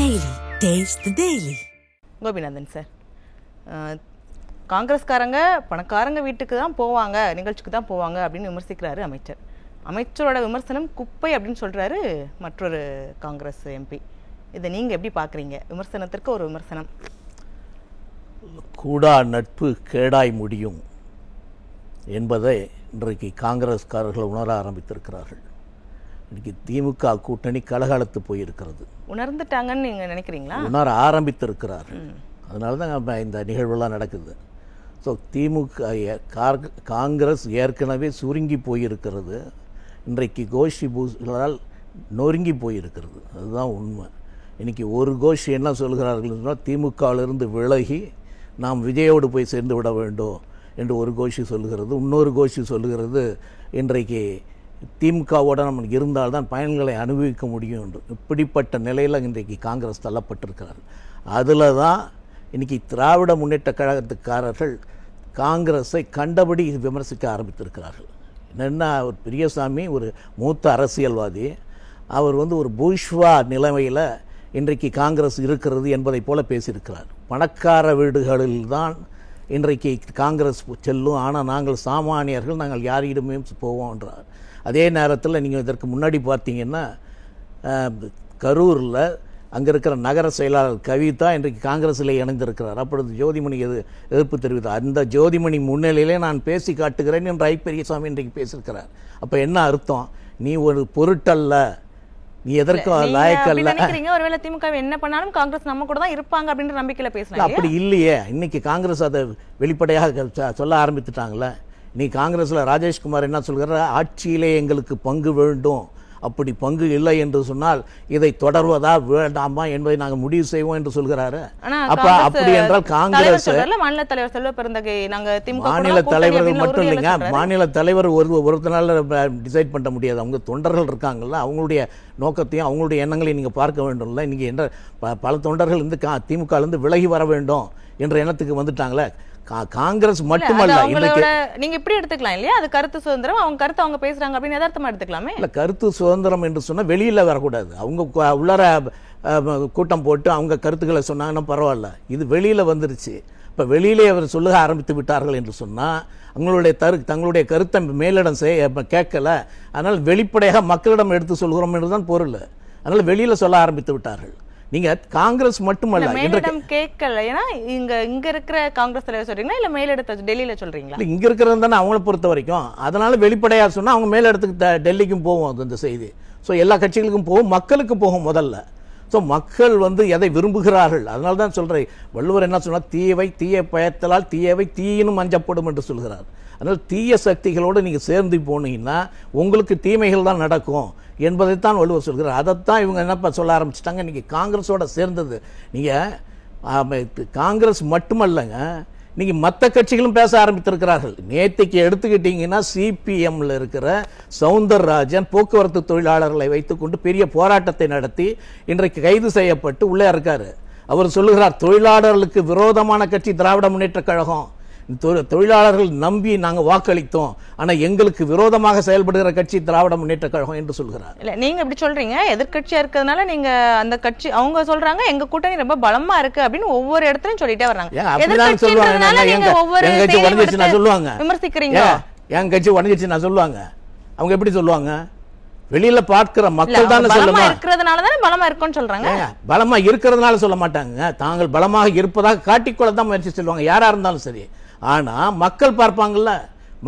Daily. Taste the Daily. Gopinathan sir, காங்கிரஸ்காரங்க பணக்காரங்க வீட்டுக்கு தான் போவாங்க, நிகழ்ச்சிக்கு தான் போவாங்க அப்படின்னு விமர்சிக்கிறாரு அமைச்சர். அமைச்சரோட விமர்சனம் குப்பை அப்படின்னு சொல்றாரு மற்றொரு காங்கிரஸ் எம்பி. இதை நீங்க எப்படி பாக்குறீங்க? விமர்சனத்திற்கு ஒரு விமர்சனம். கூடா நட்பு கேடாய் முடியும் என்பதை இன்றைக்கு காங்கிரஸ்காரர்கள் உணர ஆரம்பித்திருக்கிறார்கள். இன்றைக்கு திமுக கூட்டணி கலகலத்து போயிருக்கிறது. உணர்ந்துட்டாங்கன்னு நீங்க நினைக்கிறீங்களா? உணர ஆரம்பித்திருக்கிறார்கள். அதனால தான் இந்த நிகழ்வெல்லாம் நடக்குது. ஸோ காங்கிரஸ் ஏற்கனவே சுருங்கி போயிருக்கிறது. இன்றைக்கு கோஷி பூசலால் நொறுங்கி போயிருக்கிறது. அதுதான் உண்மை. இன்றைக்கி ஒரு கோஷி என்ன சொல்கிறார்கள் சொன்னால், திமுகவிலிருந்து விலகி நாம் விஜயோடு போய் சேர்ந்து விட வேண்டும் என்று ஒரு கோஷி சொல்லுகிறது. இன்னொரு கோஷி சொல்லுகிறது, இன்றைக்கு திமுகவோட நம்ம இருந்தால்தான் பயன்களை அனுபவிக்க முடியும் என்று. இப்படிப்பட்ட நிலையில் இன்றைக்கு காங்கிரஸ் தள்ளப்பட்டிருக்கிறார்கள். அதில் தான் இன்றைக்கி திராவிட முன்னேற்ற கழகத்துக்காரர்கள் காங்கிரஸை கண்டபடி விமர்சிக்க ஆரம்பித்திருக்கிறார்கள். என்னென்னா, ஒரு பெரியசாமி ஒரு மூத்த அரசியல்வாதி, அவர் ஒரு பூஷ்வா நிலைமையில் இன்றைக்கு காங்கிரஸ் இருக்கிறது என்பதை போல பேசியிருக்கிறார். பணக்கார வீடுகளில் தான் இன்றைக்கு காங்கிரஸ் செல்லும், ஆனால் நாங்கள் சாமானியர்கள் நாங்கள் யாரிடமே போவோம் என்றார். அதே நேரத்தில் நீங்கள் இதற்கு முன்னாடி பார்த்தீங்கன்னா, கரூரில் அங்கே இருக்கிற நகர செயலாளர் கவிதா இன்றைக்கு காங்கிரஸில் இணைந்திருக்கிறார். அப்பொழுது ஜோதிமணி எதிர்ப்பு தெரிவித்தார். அந்த ஜோதிமணி முன்னிலையிலே நான் பேசி காட்டுகிறேன் என்று பெரியசாமி இன்றைக்கு பேசியிருக்கிறார். அப்போ என்ன அர்த்தம்? நீ ஒரு பொருட்டல்ல, நீ எதற்கும் லாயக்கல்ல. ஒருவேளை திமுக என்ன பண்ணாலும் காங்கிரஸ் நம்ம கூட தான் இருப்பாங்க அப்படின்ற நம்பிக்கையில பேசுறாங்க. அப்படி இல்லையே. இன்னைக்கு காங்கிரஸ் அதை வெளிப்படையாக சொல்ல ஆரம்பித்துட்டாங்களே. நீ காங்கிரஸில் ராஜேஷ்குமார் என்ன சொல்கிறார்? ஆட்சியிலே எங்களுக்கு பங்கு வேண்டும், அப்படி பங்கு இல்லை என்று சொன்னால் இதை தொடர்வதா வேண்டாமா என்பதை நாங்கள் முடிவு செய்வோம் என்று சொல்கிறாரு. அப்ப அப்படி என்றால் காங்கிரஸ் மாநில தலைவர் செல்வ பெருந்தகை, மாநில தலைவர்கள் மட்டும் இல்லைங்க, மாநில தலைவர் ஒரு நாள் டிசைட் பண்ண முடியாது. அவங்க தொண்டர்கள் இருக்காங்கல்ல, அவங்களுடைய நோக்கத்தையும் அவங்களுடைய எண்ணங்களையும் நீங்க பார்க்க வேண்டும்ல. நீங்க என்ன பல தொண்டர்கள் திமுகலேருந்து விலகி வர வேண்டும் என்ற எண்ணத்துக்கு வந்துட்டாங்களே. காங்கிரஸ் மட்டுமல்ல, நீங்க இப்படி எடுத்துக்கலாம் இல்லையா? அது கருத்து சுதந்திரம், அவங்க கருத்து அவங்க பேசுறாங்க அப்படின்னு யதார்த்தமா எடுத்துக்கலாமே. இல்ல, கருத்து சுதந்திரம் என்று சொன்னா வெளியில வரக்கூடாது. அவங்க உள்ளர கூட்டம் போட்டு அவங்க கருத்துக்களை சொன்னாங்கன்னா பரவாயில்ல. இது வெளியில வந்துருச்சு. இப்ப வெளியிலே அவர் சொல்ல ஆரம்பித்து விட்டார்கள் என்று சொன்னா தங்களுடைய கருத்தை மேலிடம் கேட்கல. அதனால் வெளிப்படையாக மக்களிடம் எடுத்து சொல்கிறோம் என்றுதான் பொருள். அதனால வெளியில சொல்ல ஆரம்பித்து விட்டார்கள். நீங்க காங்கிரஸ் மட்டுமல்ல, மேலிடம் கேட்கல. ஏன்னா இங்க இருக்கிற காங்கிரஸ் தலைவர் சொல்றீங்களா இல்ல மேலிடத்தை டெல்லியில சொல்றீங்களா? இங்க இருக்கிறது தானே அவங்கள பொறுத்த வரைக்கும். அதனால வெளிப்படையா சொன்னா அவங்க மேலிடத்துக்கு டெல்லிக்கும் போவோம் இந்த செய்தி. ஸோ எல்லா கட்சிகளுக்கும் போகும், மக்களுக்கு போகும் முதல்ல. ஸோ மக்கள் எதை விரும்புகிறார்கள். அதனால தான் சொல்றேன், வள்ளுவர் என்ன சொன்னா, தீயவை தீய பயத்தலால் தீயவை தீயினும் அஞ்சப்படும் என்று சொல்கிறார். அதனால் தீய சக்திகளோடு நீங்க சேர்ந்து போனீங்கன்னா உங்களுக்கு தீமைகள் தான் நடக்கும் என்பதைத்தான் வள்ளுவர் சொல்கிறார். அதைத்தான் இவங்க என்னப்பா சொல்ல ஆரம்பிச்சிட்டாங்க. இன்னைக்கு காங்கிரஸோட சேர்ந்தது. நீங்க காங்கிரஸ் மட்டுமல்லங்க, நீங்க மற்ற கட்சிகளும் பேச ஆரம்பித்திருக்கிறார்கள். நேற்றுக்கு எடுத்துக்கிட்டீங்கன்னா, சிபிஎம்ல இருக்கிற சவுந்தரராஜன் போக்குவரத்து தொழிலாளர்களை வைத்துக்கொண்டு பெரிய போராட்டத்தை நடத்தி இன்றைக்கு கைது செய்யப்பட்டு உள்ளே இருக்காரு. அவர் சொல்லுகிறார், தொழிலாளர்களுக்கு விரோதமான கட்சி திராவிட முன்னேற்ற கழகம், தொழிலாளர்கள் நம்பி நாங்கள் வாக்களித்தோம், ஆனா எங்களுக்கு விரோதமாக செயல்படுகிற கட்சி திராவிட முன்னேற்ற கழகம் என்று சொல்கிறார். இல்ல, நீங்க எப்படி சொல்றீங்க? எதிர்கட்சியா இருக்கிறதுனால நீங்க அந்த கட்சி, அவங்க சொல்றாங்க எங்க கூட்டணி ரொம்ப பலமா இருக்கு அப்படின்னு ஒவ்வொரு இடத்துலயும் சொல்லிட்டே வர்றாங்க. விமர்சிக்கிறீங்க. என் கட்சி உடஞ்சிச்சு நான் சொல்லுவாங்க. அவங்க எப்படி சொல்லுவாங்க? வெளியில பார்க்கிற மக்கள் தானே சொல்லுவாங்க. இருக்கிறதுனாலதானே பலமா இருக்குன்னு சொல்றாங்க. பலமா இருக்கிறதுனால சொல்ல மாட்டாங்க. தாங்கள் பலமாக இருப்பதாக காட்டிக்கொள்ளதான் முயற்சி சொல்லுவாங்க, யாரா இருந்தாலும் சரி. ஆனா மக்கள் பார்ப்பாங்கல்ல,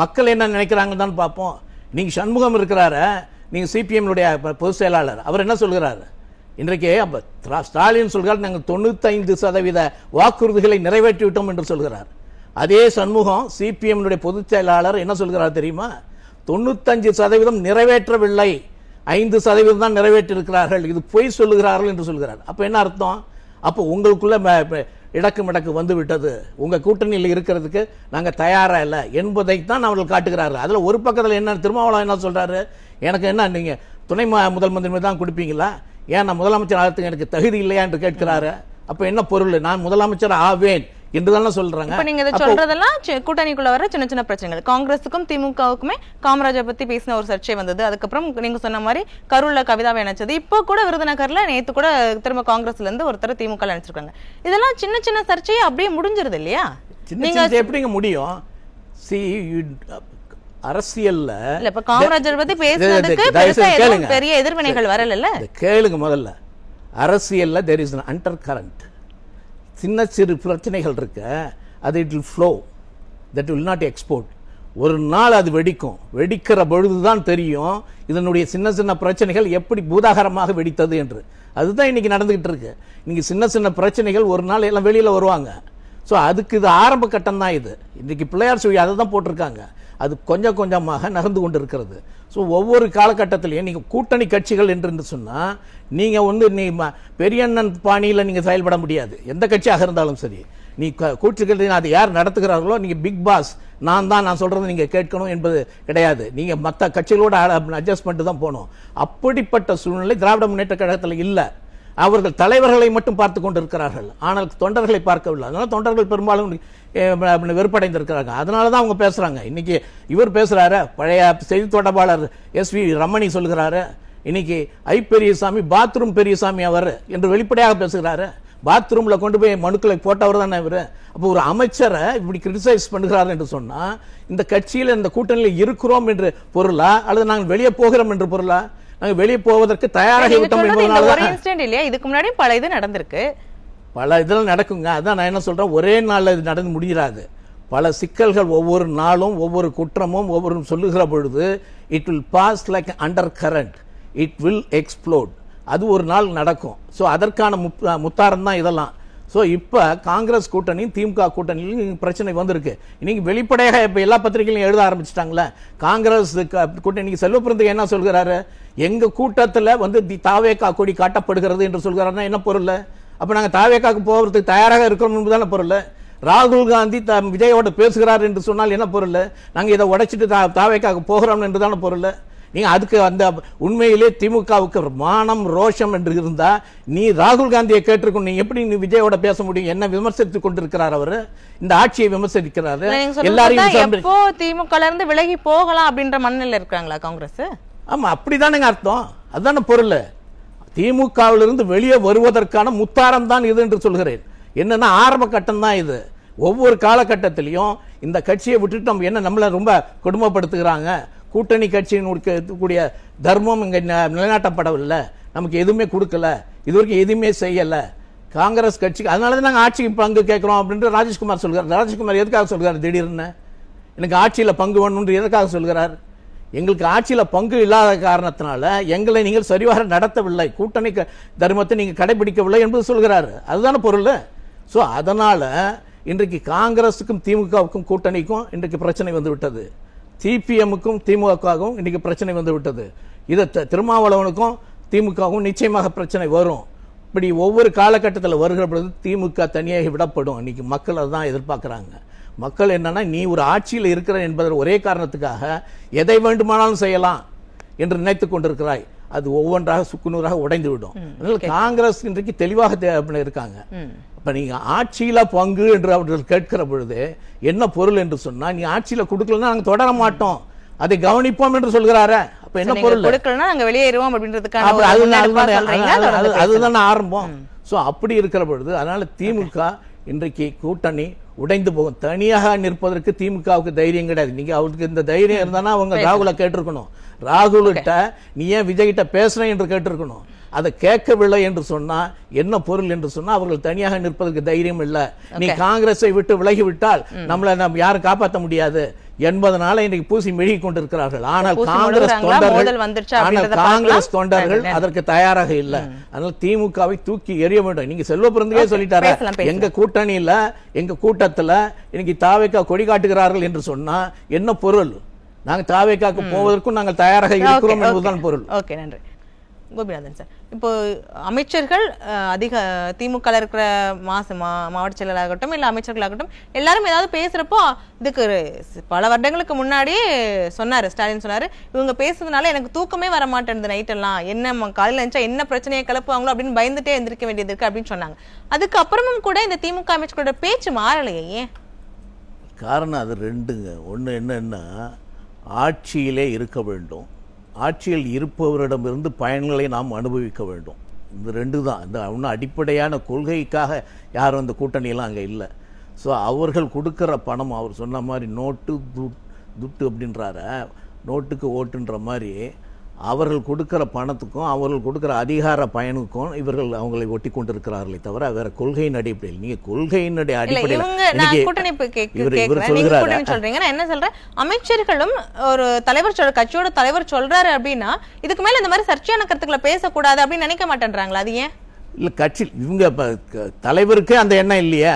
மக்கள் என்ன நினைக்கிறாங்க தான் பார்ப்போம். நீங்க சண்முகம் இருக்கிறாரு, நீங்க சிபிஎம் பொதுச் செயலாளர், அவர் என்ன சொல்கிறாரு? இன்றைக்கு ஸ்டாலின் சொல்கிறார், நாங்கள் 95% வாக்குறுதிகளை நிறைவேற்றி விட்டோம் என்று சொல்கிறார். அதே சண்முகம் சிபிஎம் பொதுச் செயலாளர் என்ன சொல்கிறார் தெரியுமா? 95% நிறைவேற்றவில்லை, 5% தான் நிறைவேற்றிருக்கிறார்கள், இது பொய் சொல்லுகிறார்கள் என்று சொல்கிறார். அப்ப என்ன அர்த்தம்? அப்போ உங்களுக்குள்ள இடக்கு வந்து விட்டது, உங்க கூட்டணியில் இருக்கிறதுக்கு நாங்க தயாரா இல்லை என்பதைத்தான் அவர்கள் காட்டுகிறார்கள். அதுல ஒரு பக்கத்தில் என்ன திருமாவளவன் என்ன சொல்றாரு? எனக்கு என்ன, நீங்க துணை முதல் மந்திரி தான் கொடுப்பீங்களா? ஏன் நான் முதலமைச்சர் ஆகிறதுக்கு எனக்கு தகுதி இல்லையா என்று கேட்கிறாரு. அப்ப என்ன பொருள்? நான் முதலமைச்சர் ஆவேன் என்றுதானே சொல்றாங்க. இப்ப நீங்க இதை சொல்றதெல்லாம் கூட்டணிக்குள்ள வர சின்ன சின்ன பிரச்சனைகள். காங்கிரஸுக்கும் திமுகவுக்குமே காமராஜர் பத்தி பேசின ஒரு சர்ச்சை வந்தது. அதுக்கப்புறம் நீங்க சொன்ன மாதிரி கரூர்ல கவிதாவை இணைச்சது. இப்போ கூட விருதுநகர்ல நேத்து கூட திரும்ப காங்கிரஸ்ல இருந்து ஒருத்தர் திமுக இணைச்சிருக்காங்க. இதெல்லாம் சின்ன சின்ன சர்ச்சையை அப்படியே முடிஞ்சிருது இல்லையா? நீங்க எப்படிங்க முடியும்? அரசியல்ல இல்ல இப்ப காமராஜர் பத்தி பேசுறதுக்கு பெரிய எதிர்வினைகள் வரல. கேளுங்க, முதல்ல அரசியல்ல there is an undercurrent. சின்ன சிறு பிரச்சனைகள் இருக்கு, அது it will flow, that will not explode. ஒரு நாள் அது வெடிக்கும். வெடிக்கிற பொழுதுதான் தெரியும் இதனுடைய சின்ன சின்ன பிரச்சனைகள் எப்படி பூதாகரமாக வெடித்தது என்று. அதுதான் இன்னைக்கு நடந்துகிட்டு இருக்கு. இன்னைக்கு சின்ன சின்ன பிரச்சனைகள் ஒரு நாள் எல்லாம் வெளியில வருவாங்க. ஸோ அதுக்கு இது ஆரம்ப கட்டம் தான். இது இன்னைக்கு பிள்ளையார் சொல்லி அதை தான் போட்டிருக்காங்க. அது கொஞ்சம் கொஞ்சமாக நகர்ந்து கொண்டு இருக்கிறது. ஸோ ஒவ்வொரு காலகட்டத்திலையும் நீங்கள் கூட்டணி கட்சிகள் என்று சொன்னால் நீங்கள் வந்து நீ பெரியண்ணன் பாணியில் நீங்கள் செயல்பட முடியாது. எந்த கட்சியாக இருந்தாலும் சரி, நீ கூட்டுக்கள் அது யார் நடத்துகிறார்களோ நீங்கள் பிக் பாஸ் நான் சொல்றது நீங்கள் கேட்கணும் என்பது கிடையாது. நீங்கள் மற்ற கட்சிகளோட அட்ஜஸ்ட்மெண்ட் தான் போகணும். அப்படிப்பட்ட சூழ்நிலை திராவிட முன்னேற்ற கழகத்தில் இல்லை. அவர்கள் தலைவர்களை மட்டும் பார்த்து கொண்டிருக்கிறார்கள், ஆனால் தொண்டர்களை பார்க்கவில்லை. அதனால தொண்டர்கள் பெரும்பாலும் வெறுப்படைந்திருக்கிறாங்க. அதனால தான் அவங்க பேசுறாங்க. இன்னைக்கு இவர் பேசுறாரு, பழைய செய்தி தொடர்பாளர் SV ரமணி சொல்கிறாரு, இன்னைக்கு பெரியசாமி பாத்ரூம் பெரியசாமி அவர் என்று வெளிப்படையாக பேசுகிறாரு. பாத்ரூம்ல கொண்டு போய் மனுக்களை போட்டவர் தானே இவர். அப்போ ஒரு அமைச்சரை இப்படி கிரிட்டிசைஸ் பண்ணுகிறார் என்று சொன்னா இந்த கட்சியில் இந்த கூட்டணியில் இருக்கிறோம் என்று பொருளா அல்லது நாங்கள் வெளியே போகிறோம் என்று பொருளா? நாங்கள் வெளியே போவதற்கு தயாராகி விட்டோம் இல்லையா? இதுக்கு முன்னாடி பல இது நடந்திருக்கு, பல இதெல்லாம் நடக்குங்க. அதான் நான் என்ன சொல்றேன், ஒரே நாள்ல இது நடந்து முடியாது. பல சிக்கல்கள் ஒவ்வொரு நாளும் ஒவ்வொரு குற்றமும் ஒவ்வொரு சொல்லுகிற பொழுது it will pass like undercurrent, it will explode. அது ஒரு நாள் நடக்கும். ஸோ அதற்கான முத்தாரம் தான் இதெல்லாம். ஸோ இப்போ காங்கிரஸ் கூட்டணியும் திமுக கூட்டணியும் பிரச்சனை வந்திருக்கு. இன்னைக்கு வெளிப்படையாக இப்போ எல்லா பத்திரிகைகளையும் எழுத ஆரம்பிச்சிட்டாங்களே. காங்கிரஸ் கூட்டணி செல்வப்பிரந்தை என்ன சொல்கிறாரு, எங்க கூட்டத்தில் வந்து தாவேகா கொடி காட்டப்படுகிறது என்று சொல்கிறாருன்னா என்ன பொருள்? அப்ப நாங்க தாவேகாக்கு போவதற்கு தயாராக இருக்கிறோம் என்பதான பொருள். ராகுல் காந்தி விஜயோட பேசுகிறார் என்று சொன்னால் என்ன பொருள்? நாங்க இதை உடைச்சிட்டு தாவேகாக்கு போகிறோம் என்றுதான பொருள். நீங்க அதுக்கு அந்த உண்மையிலே திமுகவுக்கு மானம் ரோஷம் என்று இருந்தா நீ ராகுல் காந்தியை கேட்டிருக்கணும். நீ எப்படி நீ விஜயோட பேச முடியும்? என்ன விமர்சித்துக் கொண்டிருக்கிறார் அவர், இந்த ஆட்சியை விமர்சிக்கிறாரு. எல்லாரையும் திமுக இருந்து விலகி போகலாம் அப்படின்ற மனநிலை இருக்காங்களா காங்கிரஸ்? ஆமா, அப்படிதானுங்க அர்த்தம். அதுதான பொருள். திமுகவிலிருந்து வெளியே வருவதற்கான முத்தாரம் தான் இது என்று சொல்கிறேன். என்னன்னா ஆரம்ப கட்டம் தான் இது. ஒவ்வொரு காலகட்டத்திலையும் இந்த கட்சியை விட்டுட்டு நம்ம என்ன நம்மள ரொம்ப கொடுமைப்படுத்துகிறாங்க. கூட்டணி கட்சியினுடைய தர்மம் இங்க நிலைநாட்டப்படவில்லை, நமக்கு எதுவுமே கொடுக்கல, இதுவரைக்கும் எதுவுமே செய்யல காங்கிரஸ் கட்சிக்கு. அதனாலதான் நாங்கள் ஆட்சிக்கு பங்கு கேட்கிறோம் அப்படின்னு ராஜேஷ்குமார் சொல்கிறார். ராஜேஷ்குமார் எதுக்காக சொல்கிறார்? திடீர்னு எனக்கு ஆட்சியில் பங்கு வேணும்னு எதுக்காக சொல்கிறார்? எங்களுக்கு ஆட்சியில் பங்கு இல்லாத காரணத்தினால எங்களை நீங்கள் சரிவர நடத்தவில்லை, கூட்டணி தர்மத்தை நீங்கள் கடைபிடிக்கவில்லை என்பது சொல்கிறாரு. அதுதான பொருள். ஸோ அதனால இன்றைக்கு காங்கிரஸுக்கும் திமுகவுக்கும் கூட்டணிக்கும் இன்றைக்கு பிரச்சனை வந்து விட்டது. சிபிஎம்முக்கும் திமுகவுக்கும் இன்றைக்கு பிரச்சனை வந்து விட்டது. இதை திருமாவளவனுக்கும் திமுகவும் நிச்சயமாக பிரச்சனை வரும். இப்படி ஒவ்வொரு காலகட்டத்தில் வருகிற பொழுது திமுக தனியாக விடப்படும். இன்னைக்கு மக்கள் அதுதான் எதிர்பார்க்கிறாங்க. மக்கள் என்னன்னா நீ ஒரு ஆட்சியில் இருக்கிற என்பதற்கு ஒரே காரணத்துக்காக எதை வேண்டுமானாலும் செய்யலாம் என்று நினைத்துக் கொண்டிருக்கிறாய். அது ஒவ்வொன்றாக சுக்குநூறாக உடைந்து விடும். அதனால காங்கிரஸ் இன்றைக்கு தெளிவாக இருக்காங்க. இப்ப நீங்க ஆட்சியில பங்கு என்று அவர்கள் கேட்கிற பொழுது என்ன பொருள் என்று சொன்னா, நீ ஆட்சியில கொடுக்கலன்னா நாங்க தொடர மாட்டோம், அதை கவனிப்போம் என்று சொல்கிறாரு. அப்ப என்ன பொருள்? அதுதான் ஆரம்பம். சோ அப்படி இருக்கிற பொழுது அதனால திமுக இன்றைக்கு கூட்டணி உடைந்து போகும். தனியாக நிற்பதற்கு திமுகவுக்கு தைரியம் கிடையாது. நீங்க அவருக்கு இந்த தைரியம் இருந்தானா அவங்க ராகுல கேட்டிருக்கணும். ராகுல்கிட்ட நீ ஏன் விஜய்கிட்ட பேசுறேன் என்று கேட்டிருக்கணும். அதை கேட்கவில்லை என்று சொன்னா என்ன பொருள் என்று சொன்னா அவர்கள் தனியாக நிற்பதற்கு தைரியம் இல்லை. நீ காங்கிரஸை விட்டு விலகிவிட்டால் நம்மளை நம்ம யாரும் காப்பாற்ற முடியாது என்பதனால இன்னைக்கு பூசி மெழுகி கொண்டிருக்கிறார்கள். ஆனால் காங்கிரஸ் தொண்டர்கள் அதற்கு தயாராக இல்லை. அதனால திமுகவை தூக்கி எறிய வேண்டும். நீங்க செல்வப்பிரந்தே சொல்லிட்டாரு, எங்க கூட்டணியில எங்க கூட்டத்துல இன்னைக்கு தாவேகா கொடி காட்டுகிறார்கள் என்று சொன்னா என்ன பொருள்? நாங்க தாவேகாக்கு போவதற்கும் நாங்கள் தயாராக இருக்கிறோம் என்பதுதான் பொருள். ஓகே, நன்றி. கோபிநாதன் சார், இப்போ அமைச்சர்கள் அதிக திமுக இருக்கிற மாவட்ட செயலராகட்டும் இல்லை அமைச்சர்களாகட்டும் எல்லாரும் ஏதாவது பேசுறப்போ இதுக்கு பல வருடங்களுக்கு முன்னாடியே சொன்னாரு, ஸ்டாலின் சொன்னாரு, இவங்க பேசுறதுனால எனக்கு தூக்கமே வர மாட்டேன் நைட்டெல்லாம், என்ன காலையில் நினைச்சா என்ன பிரச்சனையை கிளப்புவாங்களோ அப்படின்னு பயந்துட்டே எந்திரிக்க வேண்டியது இருக்கு அப்படின்னு சொன்னாங்க. அதுக்கப்புறமும் கூட இந்த திமுக அமைச்சர்களோட பேச்சு மாறலையே, ஏன்? காரணம் அது ரெண்டுங்க. ஒன்று என்னன்னா, ஆட்சியிலே இருக்க வேண்டும், ஆட்சியில் இருப்பவரிடமிருந்து பயன்களை நாம் அனுபவிக்க வேண்டும். இந்த ரெண்டு தான். இந்த ஒன்றும் அடிப்படையான கொள்கைக்காக யாரும் அந்த கூட்டணியெல்லாம் அங்கே இல்லை. ஸோ அவர்கள் கொடுக்குற பணம், அவர் சொன்ன மாதிரி நோட்டு துட்டு அப்படின்றார, நோட்டுக்கு ஓட்டுன்ற மாதிரி அவர்கள் கொடுக்கிற பணத்துக்கும் அவர்கள் கொடுக்கிற அதிகார பயனுக்கும் இவர்கள் அவங்களை ஒட்டி கொண்டிருக்கிறார்களே தவிர வேற கொள்கையின் அடிப்படையில். நீங்க கொள்கையின் அடிப்படையில் என்ன சொல்றேன், அமைச்சர்களும் ஒரு தலைவர் கட்சியோட தலைவர் சொல்றாரு அப்படின்னா இதுக்கு மேல இந்த மாதிரி சர்ச்சையான கருத்துக்களை பேசக்கூடாது அப்படின்னு நினைக்க மாட்டேன்றாங்களா? அது ஏன் இல்ல? கட்சி இவங்க தலைவருக்கே அந்த எண்ணம் இல்லையே,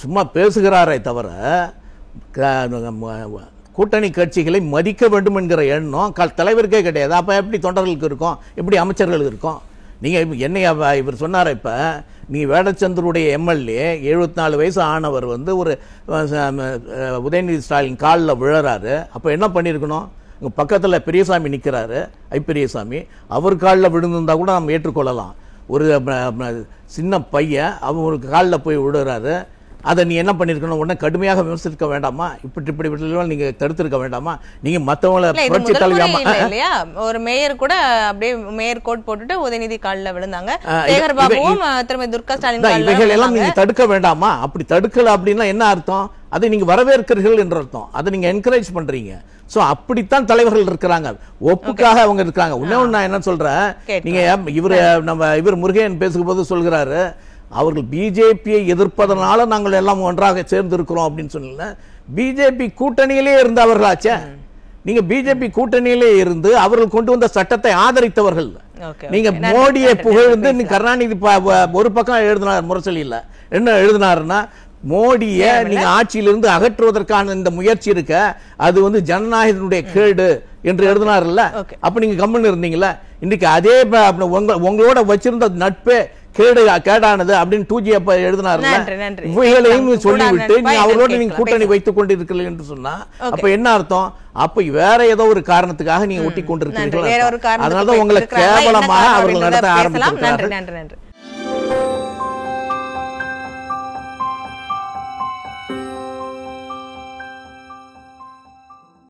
சும்மா பேசுகிறாரே தவிர கூட்டணி கட்சிகளை மதிக்க வேண்டும் என்கிற எண்ணம் தலைவருக்கே கிடையாது. அப்போ எப்படி தொண்டர்களுக்கு இருக்கும், எப்படி அமைச்சர்களுக்கு இருக்கும்? நீங்கள் என்னை இவர் சொன்னார், இப்போ நீங்கள் வேடச்சந்தருடைய எம்எல்ஏ 74 வயசு ஆனவர் வந்து ஒரு உதயநிதி ஸ்டாலின் காலில் விழறாரு. அப்போ என்ன பண்ணியிருக்கணும்? இங்கே பக்கத்தில் பெரியசாமி நிற்கிறாரு, பெரியசாமி, அவர் காலில் விழுந்திருந்தா கூட நம்ம ஏற்றுக்கொள்ளலாம். ஒரு சின்ன பையன் அவர் காலில் போய் விழுறாரு, அதை நீ என்ன பண்ணிருக்கணும்? உடனே கடுமையாக விமர்சிக்க வேண்டாமா? இப்படி நீங்க தடுத்திருக்க வேண்டாமா? நீங்க மத்தவங்கள புரட்சி தலைவராமா இல்லையா? ஒரு மேயர் கூட அப்படியே மேயர் கோட் போட்டுட்டு உதயநிதி காலில் விழுந்தாங்க, சேகர் பாபுவும் திருமதி துர்கா ஸ்டாலின். இவைகள் எல்லாம் நீங்க தடுக்க வேண்டாமா? அப்படி தடுக்கல அப்படின்னா என்ன அர்த்தம்? அதை நீங்க வரவேற்கிறீர்கள் என்ற அர்த்தம். அதை நீங்க என்கரேஜ் பண்றீங்க. சோ அப்படித்தான் தலைவர்கள் இருக்கிறாங்க, ஒப்புக்காக அவங்க இருக்காங்க. இன்னொன்னு நான் என்ன சொல்றேன், நீங்க இவர் முருகன் பேசும்போது சொல்கிறாரு, அவர்கள் பிஜேபியை எதிர்ப்பதனால நாங்கள் எல்லாம் ஒன்றாக சேர்ந்து இருக்கிறோம் அப்படின்னு சொன்னீங்க. பிஜேபி கூட்டணியிலே இருந்த அவர்களாச்சே. நீங்க பிஜேபி கூட்டணியிலே இருந்து அவர்கள் கொண்டு வந்த சட்டத்தை ஆதரித்தவர்கள். நீங்க மோடியை புகழ்ந்து கருணாநிதி ஒரு பக்கம் எழுதினார், முரசொலி இல்ல, என்ன எழுதினாருன்னா, மோடிய நீங்க ஆட்சியிலிருந்து அகற்றுவதற்கான இந்த முயற்சி இருக்க அது வந்து ஜனநாயகத்தினுடைய கேடு என்று எழுதினார்ல. அப்ப நீங்க கம்முன்னு இருந்தீங்களா? இன்னைக்கு அதே உங்களோட வச்சிருந்த நட்பே கேடானது அப்படின்னு 2G அப்ப எழுதினார்ல. இவைகளையும் சொல்லிவிட்டு நீங்க அவரோட நீங்க கூட்டணி வைத்துக் கொண்டிருக்கிறீர்கள் என்று சொன்னா அப்ப என்ன அர்த்தம்? அப்ப வேற ஏதோ ஒரு காரணத்துக்காக நீங்க ஒட்டி கொண்டிருக்கிறீர்கள். அதனாலதான் உங்களை கேவலமாக அவர்கள் நடத்த ஆரம்பிச்சிருக்காங்க.